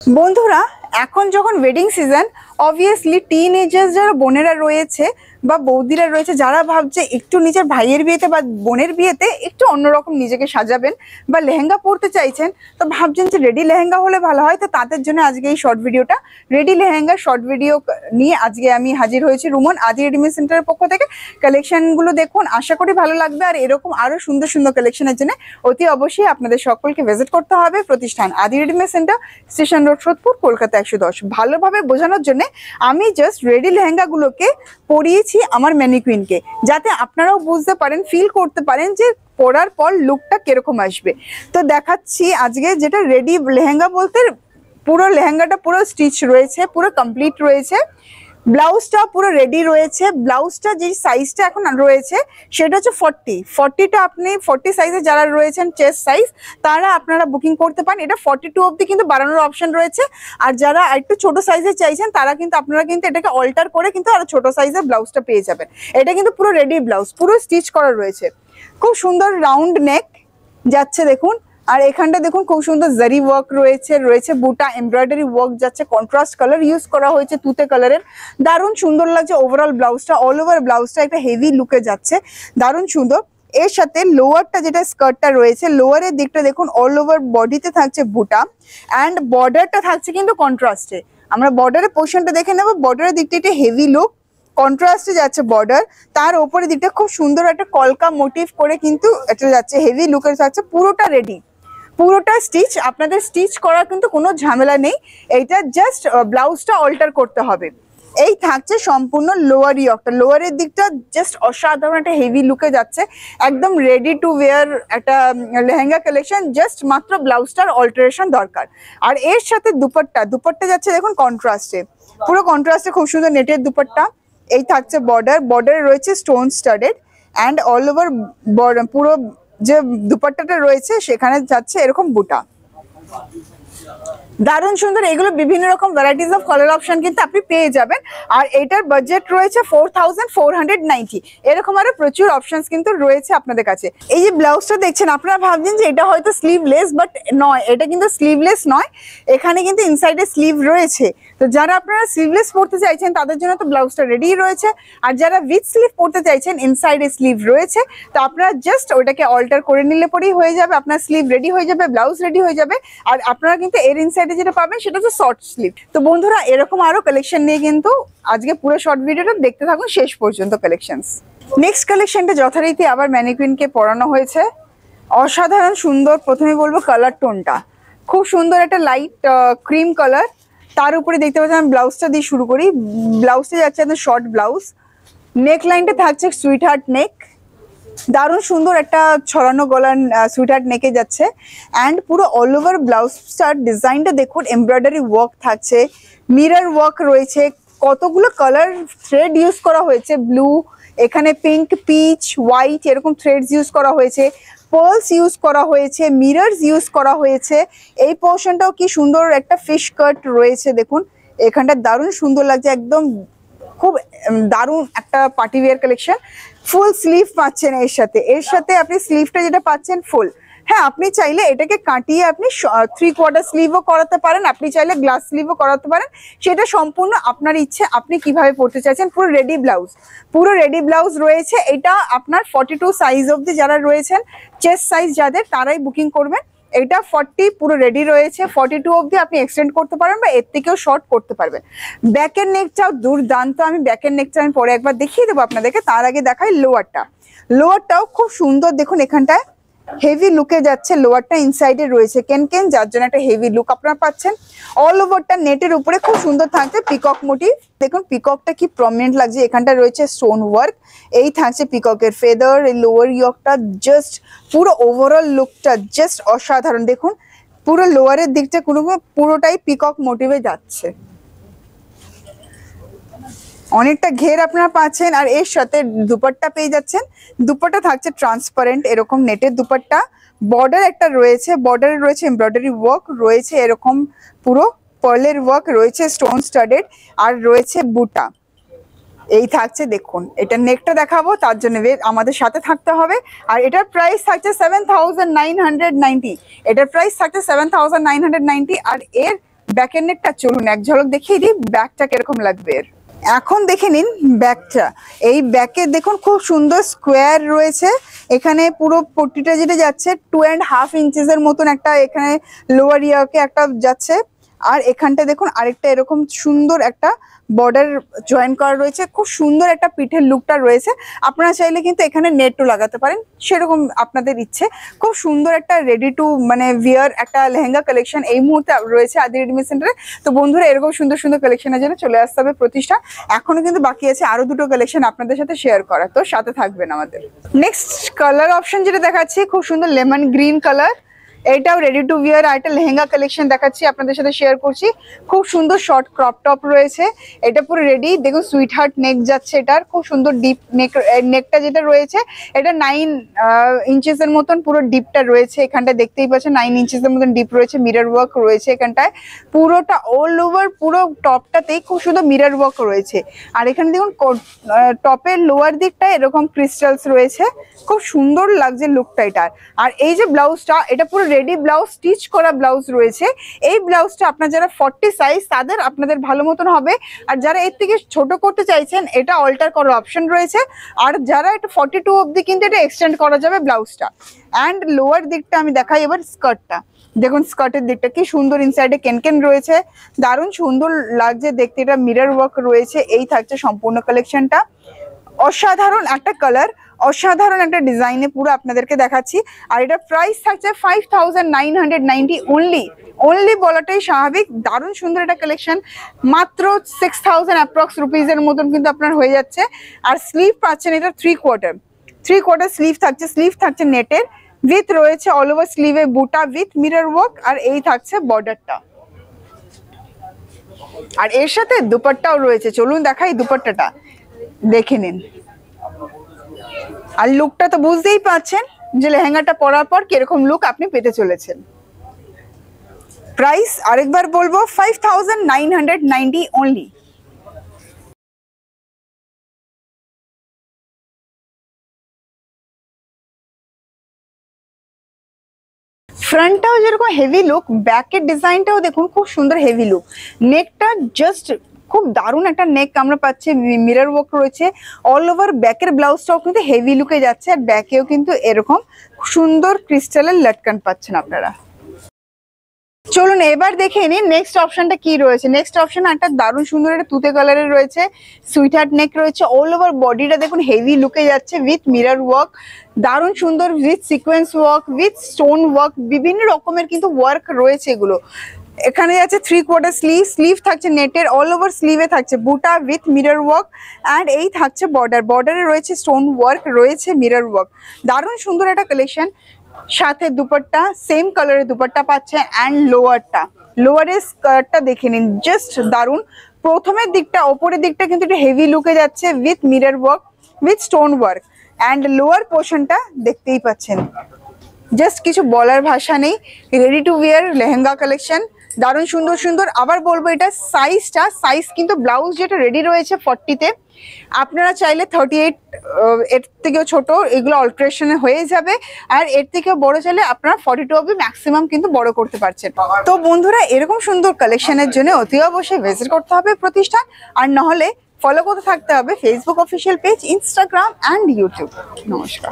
বন্ধুরা, এখন যখন ওয়েডিং সিজন, অবভিয়াসলি টিনেজার্স যারা বোনেরা রয়েছে বা বৌদিরা রয়েছে, যারা ভাবছে একটু নিজের ভাইয়ের বিয়েতে বা বোনের বিয়েতে একটু অন্যরকম নিজেকে সাজাবেন বা লেহেঙ্গা পরতে চাইছেন, তো ভাবছেন যে রেডি লেহেঙ্গা হলে ভালো হয়। তো তাদের জন্য আজকে এই শর্ট ভিডিওটা, রেডি লেহেঙ্গা শর্ট ভিডিও নিয়ে আজকে আমি হাজির হয়েছি রুমন আদি রেডিমেড সেন্টারের পক্ষ থেকে। কালেকশনগুলো দেখুন, আশা করি ভালো লাগবে। আর এরকম আরো সুন্দর সুন্দর কালেকশনের জন্য অতি অবশ্যই আপনাদের সকলকে ভিজিট করতে হবে প্রতিষ্ঠান আদি readymade centre, station road, Sodepur, Kolkata 110। ভালোভাবে বোঝানোর জন্য আমি জাস্ট রেডি লেহেঙ্গাগুলোকে পরিয়েছি আমার ম্যানিকুইনকে, যাতে আপনারাও বুঝতে পারেন, ফিল করতে পারেন যে পরার পর লুকটা কিরকম আসবে। তো দেখাচ্ছি আজকে যেটা রেডি লেহেঙ্গা বলতে, পুরো লেহেঙ্গাটা পুরো স্টিচ রয়েছে, পুরো কমপ্লিট রয়েছে। ব্লাউজটা পুরো রেডি রয়েছে। ব্লাউজটা যে সাইজটা এখন রয়েছে সেটা হচ্ছে 40টা। আপনি 40 সাইজে যারা রয়েছেন চেস্ট সাইজ, তারা আপনারা বুকিং করতে পারেন। এটা 42 অবধি কিন্তু বাড়ানোর অপশন রয়েছে। আর যারা একটু ছোট সাইজে চাইছেন, তারা কিন্তু আপনারা কিন্তু এটাকে অল্টার করে কিন্তু আরো ছোট সাইজের ব্লাউজটা পেয়ে যাবেন। এটা কিন্তু পুরো রেডি ব্লাউজ, পুরো স্টিচ করা রয়েছে। খুব সুন্দর রাউন্ড নেক যাচ্ছে দেখুন। আর এখানটা দেখুন খুব সুন্দর জারি ওয়ার্ক রয়েছে বুটা এমব্রয়ডারি ওয়ার্ক যাচ্ছে। কন্ট্রাস্ট কালার ইউজ করা হয়েছে, তুতে কালারের। দারুণ সুন্দর লাগছে ওভারঅল ব্লাউজটা। অল ওভার ব্লাউজটা একটা হেভি লুকে যাচ্ছে, দারুণ সুন্দর। এর সাথে লোয়ারটা, যেটা স্কার্টটা রয়েছে, লোয়ারের দিকটা দেখুন অল ওভার বডিতে থাকছে বুটা, অ্যান্ড বর্ডারটা থাকছে কিন্তু কন্ট্রাস্টে। আমরা বর্ডারের পোর্শনটা দেখে নেবো। বর্ডারের দিকটা একটা হেভি লুক, কন্ট্রাস্টে যাচ্ছে বর্ডার। তার ওপরের দিকটা খুব সুন্দর একটা কলকা মোটিভ করে কিন্তু এটা যাচ্ছে, হেভি লুকের থাকছে। পুরোটা রেডি, পুরোটা স্টিচ। আপনাদের স্টিচ করার কিন্তু কোনো ঝামেলা নেই, এইটা জাস্ট ব্লাউজটা অল্টার করতে হবে। এই থাকছে সম্পূর্ণ লোয়ার ইয়কটা। লোয়ারের দিকটা জাস্ট অসাধারণ একটা হেভি লুকে যাচ্ছে, একদম রেডি টু ওয়্যার একটা লেহেঙ্গা কালেকশন। জাস্ট মাত্র ব্লাউজটার অল্টারেশন দরকার। আর এর সাথে দুপাট্টা যাচ্ছে দেখুন কন্ট্রাস্টে, পুরো কন্ট্রাস্টে খুব সুন্দর নেটের দুপাট্টা। এই থাকছে বর্ডারে রয়েছে stone studded, and all over পুরো যে দুপাট্টাটা রয়েছে সেখানে যাচ্ছে এরকম বুটা। দারুণ সুন্দর। এগুলো বিভিন্ন রকম ভ্যারাইটিস অফ কালার অপশন কিন্তু আপনি পেয়ে যাবেন। আর এটার বাজেট রয়েছে 4490। এরকম আরো প্রচুর অপশনস কিন্তু রয়েছে আপনাদের কাছে। এই যে ব্লাউজটা দেখছেন, আপনারা ভাবছেন যে এটা হয়তো স্লিভলেস, বাট নয়, এটা কিন্তু স্লিভলেস নয়। এখানে কিন্তু ইনসাইডে স্লিভ রয়েছে। তো যারা আপনারা স্লিভলেস পড়তে চাইছেন তাদের জন্য তো ব্লাউজটা রেডি রয়েছে। আর যারা উইথ স্লিভ পড়তে চাইছেন, ইনসাইডে স্লিভ রয়েছে। তো আপনারা জাস্ট ওটাকে অল্টার করে নিলে পরেই হয়ে যাবে, আপনার স্লিভ রেডি হয়ে যাবে, ব্লাউজ রেডি হয়ে যাবে। আর আপনারা কিন্তু এর ইনসাইডে যেটা পাবেন সেটা হচ্ছে শর্ট স্লিভ। তো বন্ধুরা, এরকম আরো কালেকশন নিয়ে কিন্তু আজকে পুরো শর্ট ভিডিওটা দেখতে থাকুন শেষ পর্যন্ত। কালেকশনস, নেক্সট কালেকশনটা যথারীতি আবার ম্যানিকুইনকে পরানো হয়েছে, অসাধারণ সুন্দর। প্রথমে বলবো কালার টোনটা খুব সুন্দর, একটা লাইট ক্রিম কালার। তার উপরে দেখতে পাচ্ছেন, আমি ব্লাউজটা দিয়ে শুরু করি। ব্লাউজটা যাচ্ছে একদম শর্ট ব্লাউজ, নেক লাইনটা থাকছে সুইট হার্ট নেক, দারুণ সুন্দর একটা ছড়ানো গলার সুইট হার্ট নেকে যাচ্ছে। অ্যান্ড পুরো অল ওভার ব্লাউজটার ডিজাইনটা দেখুন, এমব্রয়ডারি ওয়ার্ক থাকছে, মিরর ওয়ার্ক রয়েছে, কতগুলো কালার থ্রেড ইউজ করা হয়েছে। ব্লু, এখানে পিঙ্ক, পিচ, হোয়াইট, এরকম থ্রেডস ইউজ করা হয়েছে, পার্লস ইউজ করা হয়েছে, মিরর্স ইউজ করা হয়েছে। এই পোর্শনটাও কি সুন্দর একটা ফিশ কাট রয়েছে দেখুন, এখানটা দারুণ সুন্দর লাগছে, একদম খুব দারুণ একটা party wear collection. Full sleeve পাচ্ছেন এর সাথে আপনি স্লিভটা যেটা পাচ্ছেন ফুল। হ্যাঁ, আপনি চাইলে এটাকে কাটিয়ে আপনি 3/4 স্লিভও করাতে পারেন, আপনি চাইলে গ্লাস স্লিভও করাতে পারেন, সেটা সম্পূর্ণ আপনার ইচ্ছে, আপনি কিভাবে পড়তে চাইছেন। পুরো রেডি ব্লাউজ রয়েছে। এটা আপনার 42 সাইজ অবধি যারা রয়েছেন, চেস্ট সাইজ যাদের, তারাই বুকিং করবেন। এটা 40 পুরো রেডি রয়েছে, 42 অবধি আপনি এক্সটেন্ড করতে পারবেন বা এর থেকেও শর্ট করতে পারবেন। ব্যাকের নেকটাও দুর্দান্ত, আমি ব্যাকের নেকটা আমি পরে একবার দেখিয়ে দেবো আপনাদেরকে। তার আগে দেখাই লোয়ারটাও খুব সুন্দর দেখুন, এখানটায় হেভি লুকে যাচ্ছে। লোয়ারটা ইনসাইডে রয়েছে কেন, যার জন্য একটা হেভি লুক আপনারা পাচ্ছেন। অল ওভারটা নেটের উপরে খুব সুন্দর থাকছে পিকক মোটিভ। দেখুন পিককটা কি প্রমিনেন্ট লাগছে, এখানটা রয়েছে স্টোন ওয়ার্ক, এই থাকছে পিককের ফেদার। এই লোয়ার ইয়কটা জাস্ট পুরো ওভারঅল লুকটা জাস্ট অসাধারণ। দেখুন পুরো লোয়ারের দিকটা পুরোটাই পিকক মোটিভে যাচ্ছে, অনেকটা ঘের আপনারা পাচ্ছেন। আর এর সাথে দুপাট্টা পেয়ে যাচ্ছেন। দুপাট্টা থাকছে ট্রান্সপারেন্ট এরকম নেটের দুপাট্টা। বর্ডার একটা রয়েছে, বর্ডারে রয়েছে এমব্রয়ডারি ওয়ার্ক রয়েছে, এরকম পুরো পার্লের ওয়ার্ক রয়েছে, স্টোন স্টাডেড, আর রয়েছে বুটা। এই থাকছে দেখুন, এটা নেকটা দেখাবো, তার জন্য আমাদের সাথে থাকতে হবে। আর এটার প্রাইস থাকছে 7990। এটার প্রাইস থাকছে 7990। আর এর ব্যাকের নেকটা চলুন এক ঝলক দেখিয়ে দিই ব্যাকটা কিরকম লাগবে এর। এখন দেখে নিন ব্যাকটা। এই ব্যাকে দেখুন খুব সুন্দর স্কোয়ার রয়েছে, এখানে পুরো পট্টিটা যেটা যাচ্ছে 2.5 ইঞ্চেসের মতন একটা এখানে লোয়ার ইয়ারকে একটা যাচ্ছে, আর এখানটা দেখুন আরেকটা এরকম সুন্দর একটা বর্ডার জয়েন করা রয়েছে, খুব সুন্দর একটা পিঠের লুকটা রয়েছে। আপনারা চাইলে কিন্তু এখানে নেটও লাগাতে পারেন, সেরকম আপনাদের ইচ্ছে। খুব সুন্দর একটা রেডি টু মানে ভিয়ার একটা লেহেঙ্গা কালেকশন এই মুহূর্তে রয়েছে আদি রেডিমেড সেন্টারে। তো বন্ধুরা এরকম সুন্দর সুন্দর কালেকশনের জন্য চলে আসতে হবে প্রতিষ্ঠান। এখনো কিন্তু বাকি আছে আরো দুটো কালেকশন আপনাদের সাথে শেয়ার করা, তো সাথে থাকবেন আমাদের। নেক্সট কালার অপশন যেটা দেখাচ্ছি খুব সুন্দর লেমন গ্রিন কালার, এটাও রেডি টু উইয়ার একটা লেহেঙ্গা কালেকশন দেখাচ্ছি আপনাদের সাথে শেয়ার করছি। খুব সুন্দর শর্ট ক্রপ টপ রয়েছে, এটা পুরো রেডি। দেখুন সুইট হার্ট নেক যাচ্ছে এটার, খুব সুন্দর ডিপ নেকটা যেটা রয়েছে এটা 9 ইঞ্চেসের মতন পুরো ডিপটা রয়েছে। এখানটা দেখতেই পাচ্ছেন 9 ইঞ্চেসের মতন ডিপ রয়েছে, মিরর ওয়ার্ক রয়েছে এখানটায় পুরোটা অল ওভার, পুরো টপটাতেই খুব সুন্দর মিরর ওয়ার্ক রয়েছে। আর এখানে দেখুন টপের লোয়ার দিকটা এরকম ক্রিস্টালস রয়েছে, খুব সুন্দর লাগছে লুকটা এটার। আর এই যে ব্লাউজটা এটা পুরো রেডি ব্লাউজ, স্টিচ করা ব্লাউজ রয়েছে। এই ব্লাউজটা আপনার যারা 40 সাইজ তাদের আপনাদের ভালো মতন হবে, আর যারা এর থেকে ছোট করতে চাইছেন এটা অল্টার করার অপশন রয়েছে, আর যারা এটা 42 অবধি কিন্তু এটা এক্সটেন্ড করা যাবে ব্লাউজটা। অ্যান্ড লোয়ার দিকটা আমি দেখাই এবার স্কার্টটা। দেখুন স্কার্টের দিকটা কি সুন্দর, ইনসাইডে কেনকেন রয়েছে, দারুণ সুন্দর লাগছে দেখতে। এটা মিরর ওয়ার্ক রয়েছে। এই থাকছে সম্পূর্ণ কালেকশনটা, অসাধারণ একটা কালার, অসাধারণ একটা ডিজাইনে পুরো আপনাদেরকে দেখাচ্ছি। আর এটা প্রাইস থাকছে 5990 অনলি বলাটাই স্বাভাবিক। দারুণ সুন্দর একটা কালেকশন, মাত্র 6000 অ্যাপ্রক্স রুপিজের মতন কিন্তু আপনার হয়ে যাচ্ছে। আর স্লিভ পাচ্ছেন এটা 3/4 স্লিভ থাকছে, স্লিভ থাকছে নেটের, উইথ রয়েছে অল ওভার স্লিভে বুটা উইথ মিরর ওয়ার্ক, আর এই থাকছে বর্ডারটা। আর এর সাথে দুপাট্টাও রয়েছে, চলুন দেখাই দুপাট্টাটা দেখে নিন। আর লুকটা তো বুঝতেই পারছেন যে লেহেঙ্গাটা পরার পর কিরকম লুক আপনি পেতে চলেছেন। প্রাইস আরেকবার বলবো 5990 অনলি। ফ্রন্টটাও যেরকম হেভি লুক, ব্যাকের ডিজাইনটাও দেখুন খুব সুন্দর হেভি লুক। নেকটা জাস্ট খুব দারুণ একটা নেক আমরা পাচ্ছি, মিরর ওয়ার্ক রয়েছে অল ওভার। ব্যাকের ব্লাউজটাও কিন্তু হেভি লুকে যাচ্ছে, আর ব্যাকেও কিন্তু এরকম সুন্দর ক্রিস্টালের লটকান পাচ্ছেন আপনারা। চলুন এবার দেখে নিন নেক্সট অপশনটা কি রয়েছে। নেক্সট অপশন একটা দারুণ সুন্দর একটা তুতে কালারের রয়েছে, সুইট হার্ট নেক রয়েছে, অল ওভার বডিটা দেখুন হেভি লুকে যাচ্ছে উইথ মিরর ওয়ার্ক, দারুণ সুন্দর with sequence work, with stone work, বিভিন্ন রকমের কিন্তু ওয়ার্ক রয়েছে এগুলো। এখানে যাচ্ছে 3/4 স্লিভ, স্লিভ থাকছে নেটের, অল ওভার স্লিভে থাকছে বুটা উইথ মিরর ওয়ার্ক, অ্যান্ড এই থাকছে বর্ডার, বর্ডারে রয়েছে স্টোন ওয়ার্ক রয়েছে মিরর ওয়ার্ক। দারুণ সুন্দর একটা কালেকশন। সাথে দুপাট্টা সেম কালারের দুপাট্টা পাচ্ছে, অ্যান্ড লোয়ারের স্কার্টটা দেখে নিন, জাস্ট দারুণ। প্রথমের দিকটা ওপরের দিকটা কিন্তু একটু হেভি লুকে যাচ্ছে with mirror work with stone work, and lower পোর্শনটা দেখতেই পাচ্ছেন, জাস্ট কিছু বলার ভাষা নেই। Ready to wire lehenga collection, দারুণ সুন্দর সুন্দর। আবার বলবো এটা সাইজ কিন্তু ব্লাউজ যেটা রেডি রয়েছে 40-তে, আপনারা চাইলে 38 এর থেকেও ছোট এগুলো অল্টারেশনে হয়ে যাবে, আর এর থেকেও বড় চাইলে আপনারা 42 অবধি ম্যাক্সিমাম কিন্তু বড় করতে পারছেন। তো বন্ধুরা এরকম সুন্দর কালেকশনের জন্য অতি অবশ্যই ভিজিট করতে হবে প্রতিষ্ঠান, আর নাহলে ফলো করতে থাকতে হবে Facebook official page, Instagram and YouTube. নমস্কার।